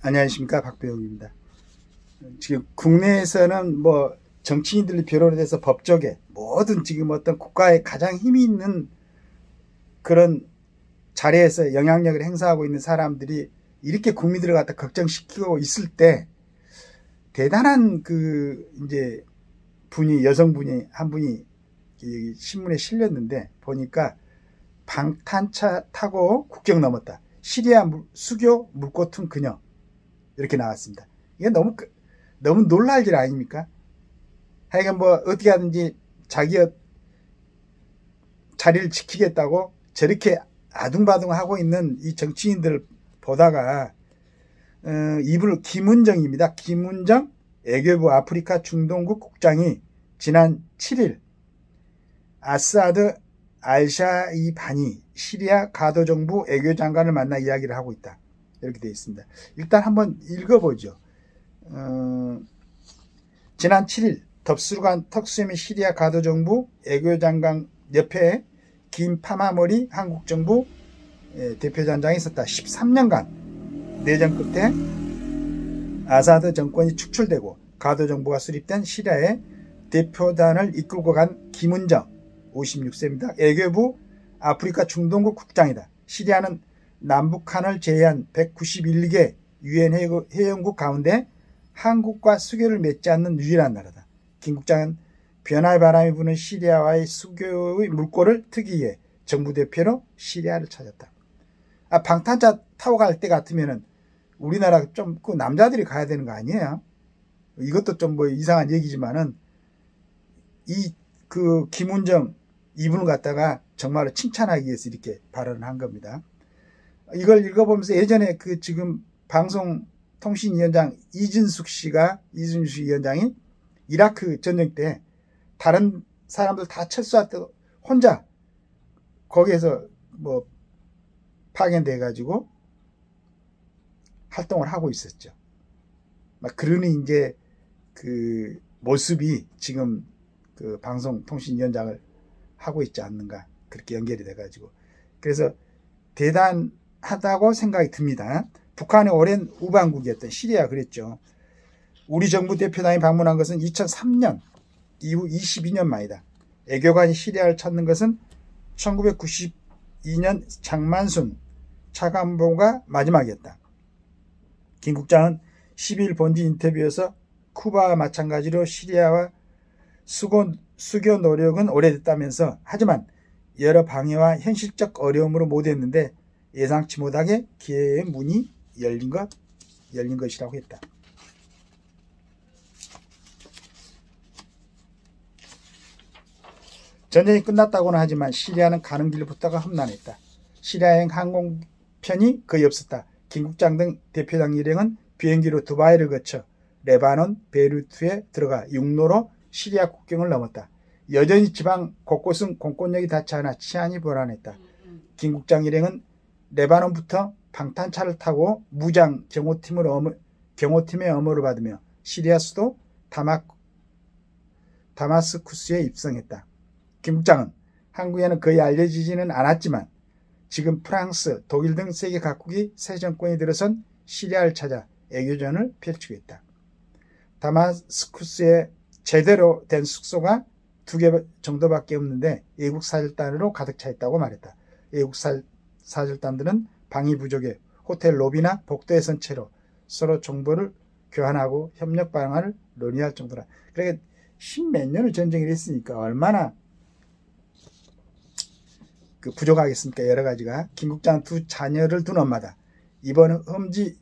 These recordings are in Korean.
안녕하십니까, 박배용입니다. 지금 국내에서는 뭐 정치인들이 비롯 해서 법조계 모든 지금 어떤 국가에 가장 힘이 있는 그런 자리에서 영향력을 행사하고 있는 사람들이 이렇게 국민들을 갖다 걱정시키고 있을 때 대단한 이제 여성분이 한 분이 신문에 실렸는데 보니까 방탄차 타고 국경 넘었다. 시리아 수교 물꼬 튼 그녀. 이렇게 나왔습니다. 이게 너무 놀랄 일 아닙니까? 하여간 뭐 어떻게 하든지 자기 자리를 지키겠다고 저렇게 아둥바둥하고 있는 이 정치인들 보다가 이분 김은정입니다. 김은정 외교부 아프리카 중동국 국장이 지난 7일 아사드 알샤이바니 시리아 가도정부 외교장관을 만나 이야기를 하고 있다. 이렇게 되어 있습니다. 일단 한번 읽어보죠. 지난 7일 덥수르간 턱수염의 시리아 가도정부 외교장관 옆에 긴 파마머리 한국정부 대표단장이 있었다. 13년간 내전 끝에 아사드 정권이 축출되고 가도정부가 수립된 시리아의 대표단을 이끌고 간 김은정 56세입니다. 외교부 아프리카 중동국 국장이다. 시리아는 남북한을 제외한 191개 유엔 회원국 가운데 한국과 수교를 맺지 않는 유일한 나라다. 김 국장은 변화의 바람이 부는 시리아와의 수교의 물꼬를 트기 위해 정부 대표로 시리아를 찾았다. 방탄차 타고 갈 때 같으면은 우리나라 좀 남자들이 가야 되는 거 아니에요? 이것도 좀 뭐 이상한 얘기지만은 김은정 이분을 갖다가 정말로 칭찬하기 위해서 이렇게 발언을 한 겁니다. 이걸 읽어보면서 예전에 지금 방송통신위원장 이준숙 위원장이 이라크 전쟁 때 다른 사람들 다 철수했다고 혼자 거기에서 뭐 파견돼 가지고 활동을 하고 있었죠. 그러니 이제 모습이 지금 방송통신위원장을 하고 있지 않는가 그렇게 연결이 돼 가지고 그래서 대단하다고 생각이 듭니다. 북한의 오랜 우방국이었던 시리아 그랬죠. 우리 정부 대표단이 방문한 것은 2003년 이후 22년 만이다. 외교관이 시리아를 찾는 것은 1992년 장만순 차관보가 마지막이었다. 김 국장은 12일 본지 인터뷰에서 쿠바와 마찬가지로 시리아와 수교 노력은 오래됐다면서 하지만 여러 방해와 현실적 어려움으로 못했는데 예상치 못하게 기회의 문이 열린 것이라고 했다. 전쟁이 끝났다고는 하지만 시리아는 가는 길부터가 험난했다. 시리아행 항공편이 거의 없었다. 김 국장 등 대표당 일행은 비행기로 두바이를 거쳐 레바논 베이루트에 들어가 육로로 시리아 국경을 넘었다. 여전히 지방 곳곳은 공권력이 닿지 않아 치안이 불안했다. 김 국장 일행은 레바논부터 방탄차를 타고 무장 경호팀의 엄호를 받으며 시리아 수도 다마스쿠스에 입성했다. 김 국장은 한국에는 거의 알려지지는 않았지만 지금 프랑스, 독일 등 세계 각국이 새 정권이 들어선 시리아를 찾아 외교전을 펼치고 있다. 다마스쿠스에 제대로 된 숙소가 2개 정도밖에 없는데 외국 사절단으로 가득 차 있다고 말했다. 외국 사절단들은 방이 부족해 호텔 로비나 복도에 선 채로 서로 정보를 교환하고 협력 방안을 논의할 정도라. 그러니까 10몇 년을 전쟁을 했으니까 얼마나 부족하겠습니까? 여러 가지가. 김 국장은 2 자녀를 둔 엄마다. 이번 험지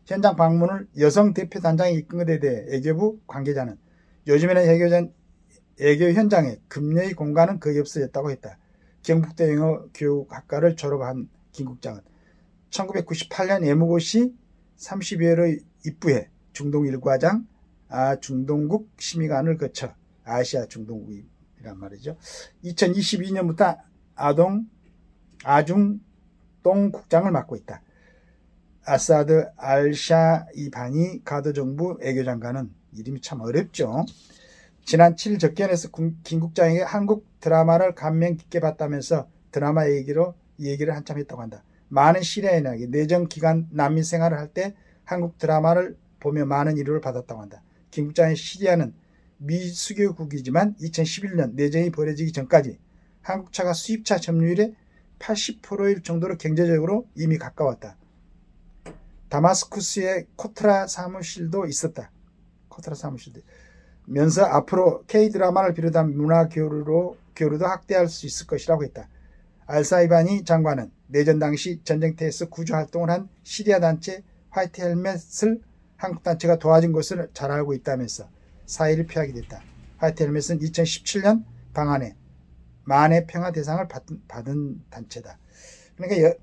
현장 방문을 여성 대표단장이 이끈 것에 대해 외교부 관계자는 요즘에는 외교 현장에 금녀의 공간은 거의 없어졌다고 했다. 경북대 영어교육학과를 졸업한 김 국장은 1998년 외무고시 30여회로 입부해 중동 1과장 중동국 심의관을 거쳐 아시아 중동국이란 말이죠. 2022년부터 아중동 국장을 맡고 있다. 아사드 알샤이바니 가도정부 외교장관은 이름이 참 어렵죠. 지난 7일 접견에서 김 국장에게 한국 드라마를 감명 깊게 봤다면서 드라마 얘기를 한참 했다고 한다. 많은 시리아인에게 내전 기간 난민 생활을 할 때 한국 드라마를 보며 많은 위로를 받았다고 한다. 김 국장의 시리아는 미수교국이지만 2011년 내전이 벌어지기 전까지 한국차가 수입차 점유율의 80%일 정도로 경제적으로 이미 가까웠다. 다마스쿠스에 코트라 사무실도 있었다. 코트라 사무실도 면서 앞으로 K드라마를 비롯한 문화 교류도 확대할 수 있을 것이라고 했다. 알사이바니 장관은 내전 당시 전쟁터에서 구조활동을 한 시리아 단체 화이트 헬멧을 한국 단체가 도와준 것을 잘 알고 있다면서 사의를 표하게 됐다. 화이트 헬멧은 2017년 방한에 만해 평화 대상을 받은 단체다. 그러니까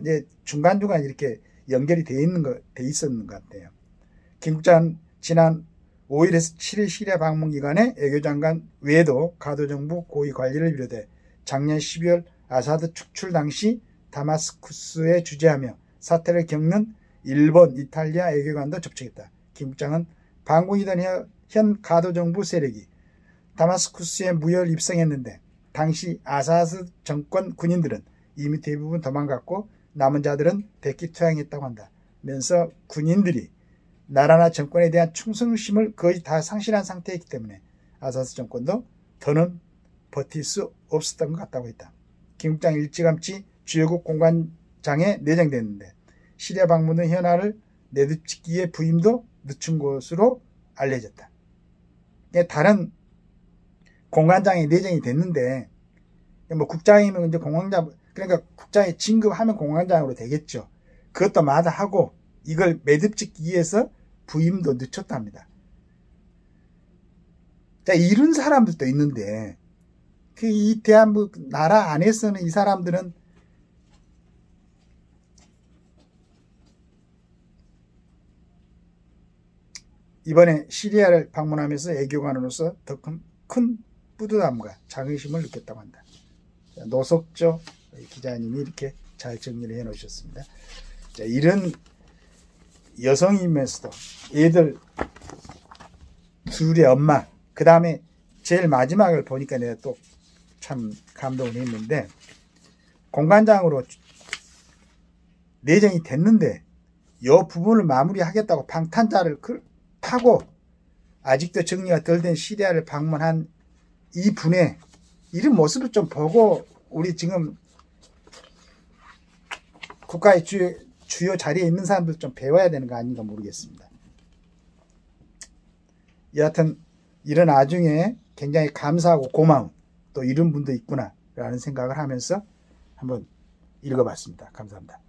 이제 중간중간 이렇게 연결이 돼 있었는 것 같아요. 김 국장은 지난 5일에서 7일 시리아 방문 기간에 외교장관 외에도 가도정부 고위 관리를 비롯해 작년 12월 아사드 축출 당시 다마스쿠스에 주재하며 사태를 겪는 일본, 이탈리아 외교관도 접촉했다. 김 국장은 방문이던 현 가도정부 세력이 다마스쿠스에 무혈 입성했는데 당시 아사드 정권 군인들은 이미 대부분 도망갔고 남은 자들은 대기 투항했다고 한다. 면서 군인들이 나라나 정권에 대한 충성심을 거의 다 상실한 상태이기 때문에 아사드 정권도 더는 버틸 수 없었던 것 같다고 했다. 김 국장이 일찌감치 주요국 공관장에 내정됐는데 시리아 방문의 현안을 내두찍기에 부임도 늦춘 것으로 알려졌다. 다른 공관장에 내정이 됐는데 뭐 국장이면 이제 공관장 그러니까 국장이 진급하면 공관장으로 되겠죠. 그것도 마다하고 이걸 매듭짓기 위해서 부임도 늦췄답니다. 자, 이런 사람들도 있는데 이 대한민국 나라 안에서는 이 사람들은 이번에 시리아를 방문하면서 외교관으로서 더 큰 뿌듯함과 자긍심을 느꼈다고 한다. 노석조 기자님이 이렇게 잘 정리를 해 놓으셨습니다. 자, 이런 여성이면서도 애들 둘의 엄마, 그 다음에 제일 마지막을 보니까 내가 또 참 감동을 했는데 공관장으로 내정이 됐는데 이 부분을 마무리하겠다고 방탄자를 타고 아직도 정리가 덜 된 시리아를 방문한 이 분의 이런 모습을 좀 보고 우리 지금 국가의 주요 자리에 있는 사람들 좀 배워야 되는 거 아닌가 모르겠습니다. 여하튼 이런 나중에 굉장히 감사하고 고마운 또 이런 분도 있구나 라는 생각을 하면서 한번 읽어봤습니다. 감사합니다.